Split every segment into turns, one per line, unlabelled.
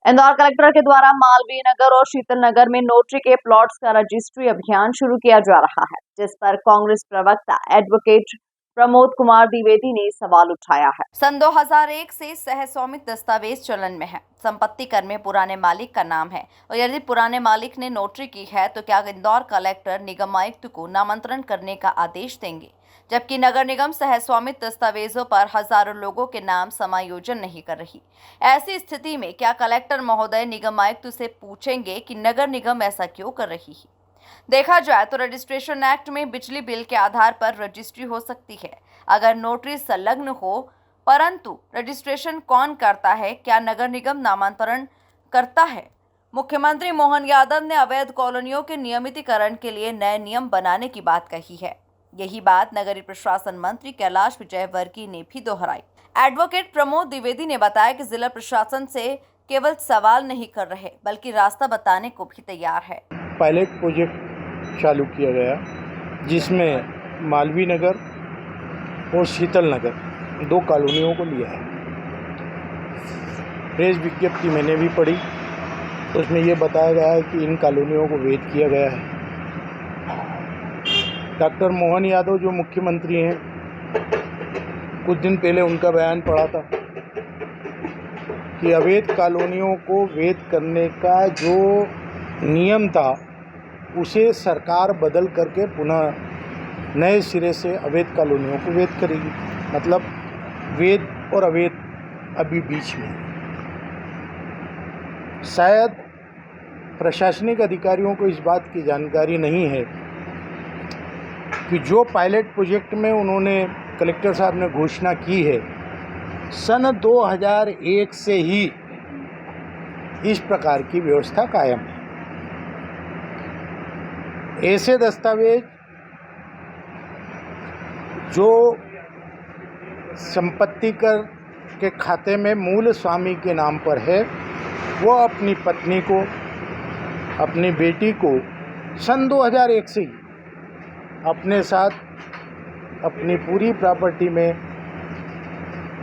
Indore collector के द्वारा मालवीय नगर और शीतल नगर में नोटरी के प्लॉट्स का रजिस्ट्री अभियान शुरू किया जा रहा है, जिस पर कांग्रेस प्रवक्ता एडवोकेट प्रमोद कुमार द्विवेदी ने सवाल उठाया है।
सन 2001 से सहस्वामित्व दस्तावेज चलन में है। संपत्ति कर में पुराने मालिक का नाम है और यदि पुराने मालिक ने नोटरी की है तो क्या इंदौर कलेक्टर निगम आयुक्त को नामांतरण करने का आदेश देंगे, जबकि नगर निगम सहस्वामित्व दस्तावेजों पर हजारों लोगों के नाम समायोजन नहीं कर रही। ऐसी स्थिति में क्या कलेक्टर महोदय निगम आयुक्त से पूछेंगे कि नगर निगम ऐसा क्यों कर रही है? देखा जाए तो रजिस्ट्रेशन एक्ट में बिजली बिल के आधार पर रजिस्ट्री हो सकती है अगर नोटरी संलग्न हो, परंतु रजिस्ट्रेशन कौन करता है? क्या नगर निगम नामांतरण करता है? मुख्यमंत्री मोहन यादव ने अवैध कॉलोनियों के नियमितीकरण के लिए नए नियम बनाने की बात कही है। यही बात नगरीय प्रशासन मंत्री कैलाश विजयवर्गीय ने भी दोहराई। एडवोकेट प्रमोद द्विवेदी ने बताया कि जिला प्रशासन से केवल सवाल नहीं कर रहे बल्कि रास्ता बताने को भी तैयार है।
पायलट प्रोजेक्ट चालू किया गया जिसमें मालवीय नगर और शीतल नगर 2 कॉलोनियों को लिया है। प्रेस विज्ञप्ति मैंने भी पढ़ी, तो उसमें ये बताया गया है कि इन कॉलोनियों को वैध किया गया है। डॉक्टर मोहन यादव जो मुख्यमंत्री हैं, कुछ दिन पहले उनका बयान पढ़ा था कि अवैध कॉलोनियों को वैध करने का जो नियम था उसे सरकार बदल करके पुनः नए सिरे से अवैध कॉलोनियों को वैध करेगी। मतलब वैध और अवैध अभी बीच में। शायद प्रशासनिक अधिकारियों को इस बात की जानकारी नहीं है कि जो पायलट प्रोजेक्ट में उन्होंने कलेक्टर साहब ने घोषणा की है, सन 2001 से ही इस प्रकार की व्यवस्था कायम है। ऐसे दस्तावेज जो संपत्ति कर के खाते में मूल स्वामी के नाम पर है, वो अपनी पत्नी को, अपनी बेटी को सन 2001 से ही अपने साथ अपनी पूरी प्रॉपर्टी में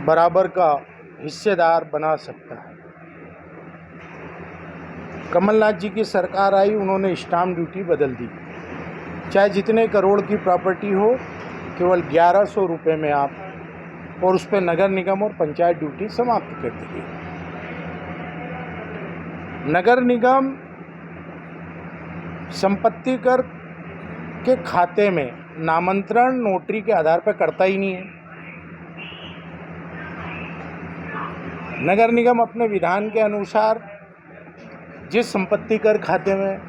बराबर का हिस्सेदार बना सकता है। कमलनाथ जी की सरकार आई, उन्होंने स्टाम्प ड्यूटी बदल दी। चाहे जितने करोड़ की प्रॉपर्टी हो, केवल 1100 रुपये में आप, और उस पर नगर निगम और पंचायत ड्यूटी समाप्त कर दी गई। नगर निगम संपत्ति कर के खाते में नामांतरण नोटरी के आधार पर करता ही नहीं है। नगर निगम अपने विधान के अनुसार जिस संपत्ति कर खाते में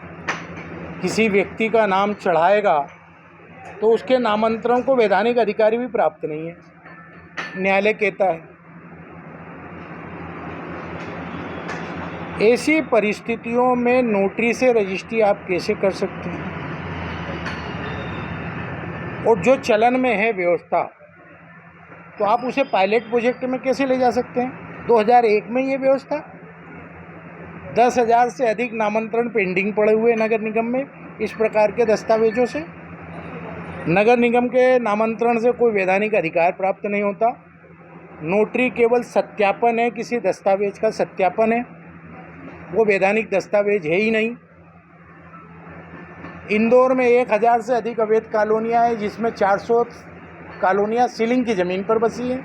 किसी व्यक्ति का नाम चढ़ाएगा तो उसके नामांतरण को वैधानिक अधिकारी भी प्राप्त नहीं है, न्यायालय कहता है। ऐसी परिस्थितियों में नोटरी से रजिस्ट्री आप कैसे कर सकते हैं? और जो चलन में है व्यवस्था, तो आप उसे पायलट प्रोजेक्ट में कैसे ले जा सकते हैं? 2001 में ये व्यवस्था 10,000 से अधिक नामांतरण पेंडिंग पड़े हुए नगर निगम में इस प्रकार के दस्तावेजों से। नगर निगम के नामांतरण से कोई वैधानिक अधिकार प्राप्त नहीं होता। नोटरी केवल सत्यापन है, किसी दस्तावेज का सत्यापन है, वो वैधानिक दस्तावेज है ही नहीं। इंदौर में 1000 से अधिक अवैध कॉलोनियाँ हैं, जिसमें 400 कॉलोनियाँ सीलिंग की ज़मीन पर बसी हैं।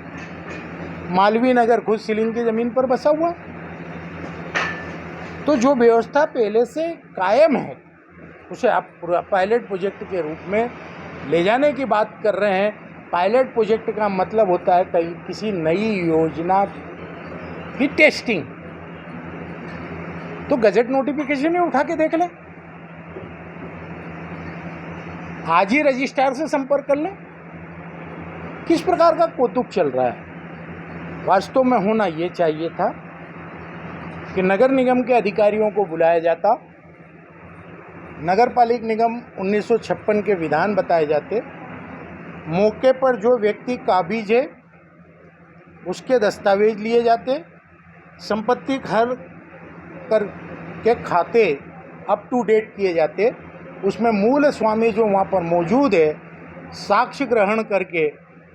मालवीय नगर खुद सीलिंग की ज़मीन पर बसा हुआ। तो जो व्यवस्था पहले से कायम है उसे आप पायलट प्रोजेक्ट के रूप में ले जाने की बात कर रहे हैं। पायलट प्रोजेक्ट का मतलब होता है कहीं किसी नई योजना की टेस्टिंग। तो गजट नोटिफिकेशन में उठा के देख लें, आज ही रजिस्ट्रार से संपर्क कर लें। किस प्रकार का कौतुक चल रहा है? वास्तव में होना ये चाहिए था कि नगर निगम के अधिकारियों को बुलाया जाता, नगर पालिक निगम 1956 के विधान बताए जाते, मौके पर जो व्यक्ति काबिज है उसके दस्तावेज लिए जाते, संपत्ति कर के खाते अप टू डेट किए जाते, उसमें मूल स्वामी जो वहाँ पर मौजूद है साक्ष्य ग्रहण करके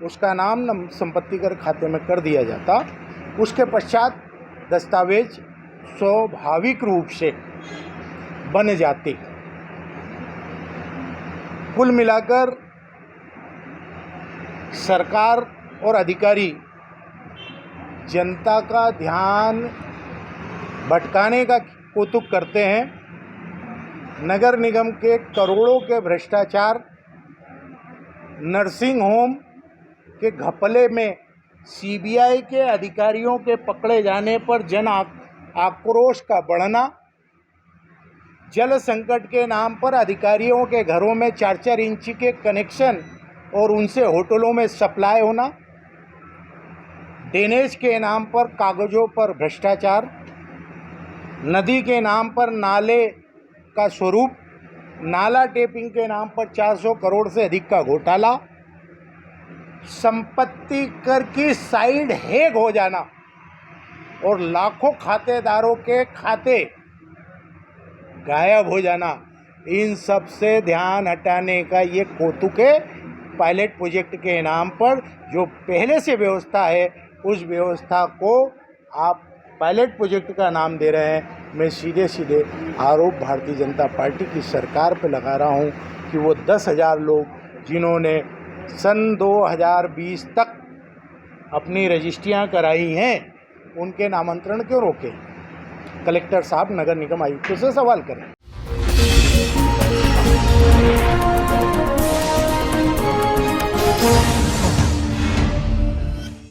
उसका नाम संपत्ति कर खाते में कर दिया जाता। उसके पश्चात दस्तावेज स्वाभाविक रूप से बन जाती। कुल मिलाकर सरकार और अधिकारी जनता का ध्यान भटकाने का कौतुक करते हैं। नगर निगम के करोड़ों के भ्रष्टाचार, नर्सिंग होम के घपले में सीबीआई के अधिकारियों के पकड़े जाने पर जन आक्रोश का बढ़ना, जल संकट के नाम पर अधिकारियों के घरों में 4-4 इंच के कनेक्शन और उनसे होटलों में सप्लाई होना, ड्रेनेज के नाम पर कागजों पर भ्रष्टाचार, नदी के नाम पर नाले का स्वरूप, नाला टेपिंग के नाम पर 400 करोड़ से अधिक का घोटाला, संपत्ति कर की साइड हैक हो जाना और लाखों खातेदारों के खाते गायब हो जाना, इन सब से ध्यान हटाने का ये कौतुक है। पायलट प्रोजेक्ट के नाम पर जो पहले से व्यवस्था है, उस व्यवस्था को आप पायलट प्रोजेक्ट का नाम दे रहे हैं। मैं सीधे सीधे आरोप भारतीय जनता पार्टी की सरकार पर लगा रहा हूं कि वो 10,000 लोग जिन्होंने सन 2020 तक अपनी रजिस्ट्रियां कराई हैं, उनके नामांतरण क्यों रोके? कलेक्टर साहब नगर निगम आयुक्त से सवाल करें।